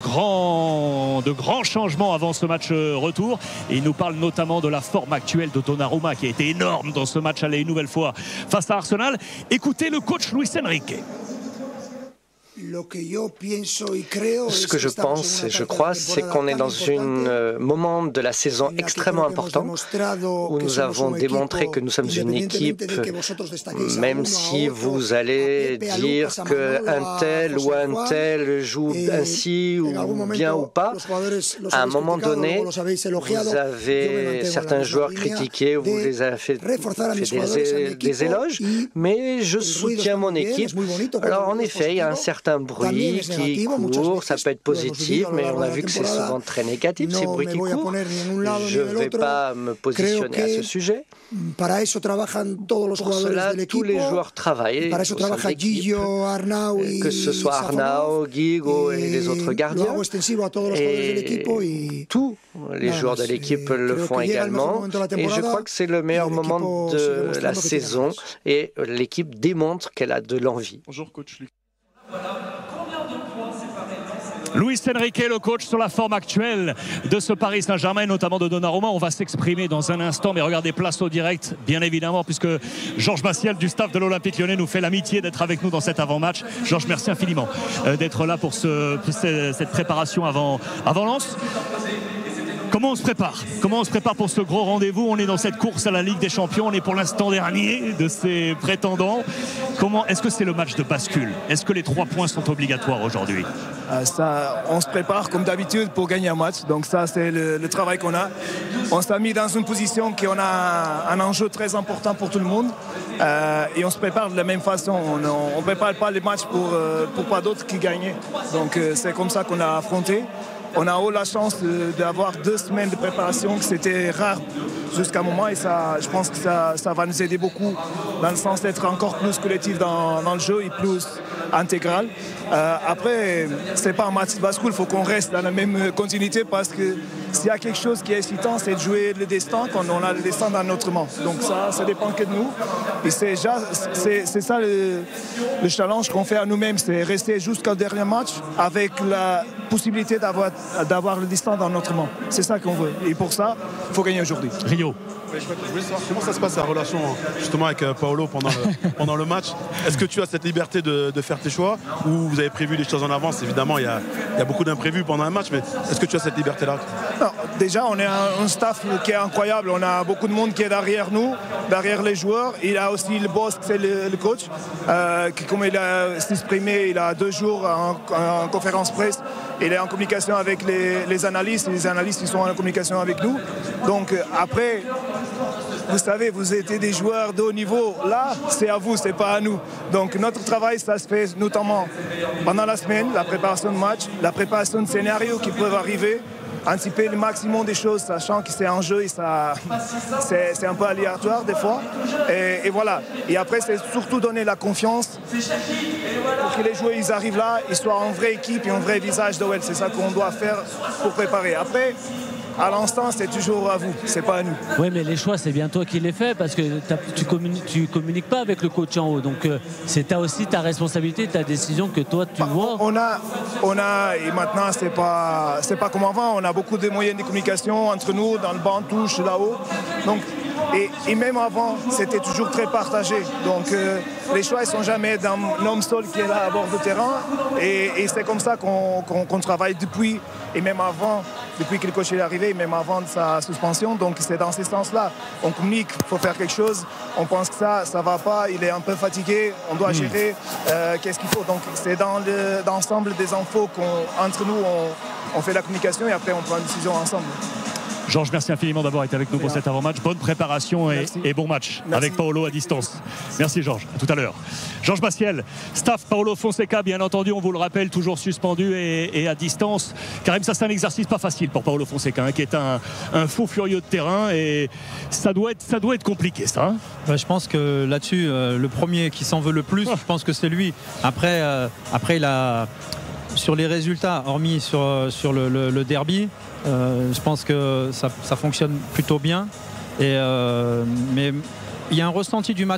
De grands changements avant ce match retour, et il nous parle notamment de la forme actuelle de Donnarumma qui a été énorme dans ce match aller une nouvelle fois face à Arsenal. Écoutez le coach Luis Enrique. Ce que je pense et je crois, c'est qu'on est dans un moment de la saison extrêmement important où nous avons démontré que nous sommes une équipe, même si vous allez dire qu'un tel ou un tel joue ainsi ou bien ou pas, à un moment donné, vous avez certains joueurs critiqués, vous les avez fait des éloges, mais je soutiens mon équipe. Alors en effet, il y a un certain bruit qui court, ça peut être positif, mais on a vu que c'est souvent très négatif, ces bruits qui courent. Je ne vais pas me positionner à ce sujet. Pour cela, tous les joueurs travaillent au sein de l'équipe, que ce soit Arnau, Guigo et les autres gardiens. Et tous les joueurs de l'équipe le font également. Et je crois que c'est le meilleur moment de la saison et l'équipe démontre qu'elle a de l'envie. Bonjour coach Luc. Luis Enrique, le coach, sur la forme actuelle de ce Paris Saint-Germain, notamment de Donnarumma. On va s'exprimer dans un instant, mais regardez, place au direct, bien évidemment, puisque Georges Massiel du staff de l'Olympique Lyonnais nous fait l'amitié d'être avec nous dans cet avant-match. Georges, merci infiniment d'être là pour cette préparation avant Lens. Comment on se prépare? Comment on se prépare pour ce gros rendez-vous? On est dans cette course à la Ligue des Champions. On est pour l'instant dernier de ces prétendants. Est-ce que c'est le match de bascule? Est-ce que les 3 points sont obligatoires aujourd'hui? On se prépare comme d'habitude pour gagner un match. Donc ça, c'est le travail qu'on a. On s'est mis dans une position qui a un enjeu très important pour tout le monde. Et on se prépare de la même façon. On ne prépare pas les matchs pour pas d'autres qui gagnent. Donc c'est comme ça qu'on a affronté. On a eu la chance d'avoir 2 semaines de préparation, que c'était rare jusqu'à un moment, et ça, je pense que ça va nous aider beaucoup dans le sens d'être encore plus collectif dans le jeu et plus intégral. Après, c'est pas un match de bascule, il faut qu'on reste dans la même continuité, parce que s'il y a quelque chose qui est excitant, c'est de jouer le destin quand on a le destin dans notre main. Donc ça dépend que de nous. Et c'est ça le challenge qu'on fait à nous-mêmes, c'est rester jusqu'au dernier match avec la possibilité d'avoir le destin dans notre main. C'est ça qu'on veut. Et pour ça, il faut gagner aujourd'hui. Rio. Je voulais savoir comment ça se passe la relation justement avec Paolo pendant le match. Est-ce que tu as cette liberté de faire tes choix, ou vous avez prévu les choses en avance? Évidemment, il y a beaucoup d'imprévus pendant un match, mais est-ce que tu as cette liberté-là? Non, déjà, on est un staff qui est incroyable. On a beaucoup de monde qui est derrière nous, derrière les joueurs. Il y a aussi le boss, c'est le coach, qui, comme il a exprimé il a 2 jours en conférence presse, il est en communication avec les analystes, et les analystes ils sont en communication avec nous. Donc après, vous savez, vous êtes des joueurs de haut niveau. Là, c'est à vous, c'est pas à nous. Donc notre travail, ça se fait notamment pendant la semaine, la préparation de match, la préparation de scénarios qui peuvent arriver, anticiper le maximum des choses, sachant que c'est un jeu et c'est un peu aléatoire des fois. Et voilà. Et après, c'est surtout donner la confiance pour que les joueurs ils arrivent là, ils soient en vraie équipe et en vrai visage d'OL. C'est ça qu'on doit faire pour préparer. Après, à l'instant, c'est toujours à vous, c'est pas à nous. Oui, mais les choix, c'est bien toi qui les fais, parce que tu communiques pas avec le coach en haut. Donc, c'est aussi ta responsabilité, ta décision que toi, tu vois. On a, et maintenant, c'est pas comme avant. On a beaucoup de moyens de communication entre nous, dans le banc touche, là-haut. Donc, et même avant, c'était toujours très partagé. Donc, les choix, ils sont jamais d'un homme seul qui est là à bord du terrain. Et c'est comme ça qu'on travaille depuis, et même avant, depuis que le coach est arrivé, même avant de sa suspension. Donc c'est dans ce sens-là. On communique, il faut faire quelque chose. On pense que ça va pas, il est un peu fatigué, on doit gérer qu'est-ce qu'il faut. Donc c'est dans l'ensemble des infos qu'entre nous, on fait la communication, et après on prend une décision ensemble. Georges, merci infiniment d'avoir été avec nous pour cet avant-match. Bonne préparation et bon match avec Paolo à distance. Merci Georges, à tout à l'heure. Georges Massiel, staff Paulo Fonseca, bien entendu, on vous le rappelle, toujours suspendu et à distance. Karim, ça c'est un exercice pas facile pour Paulo Fonseca, qui est un fou furieux de terrain, et ça doit être compliqué ça. Je pense que là-dessus, le premier qui s'en veut le plus, je pense que c'est lui. Après il a... Sur les résultats, hormis sur le derby, je pense que ça fonctionne plutôt bien. Mais il y a un ressenti du match.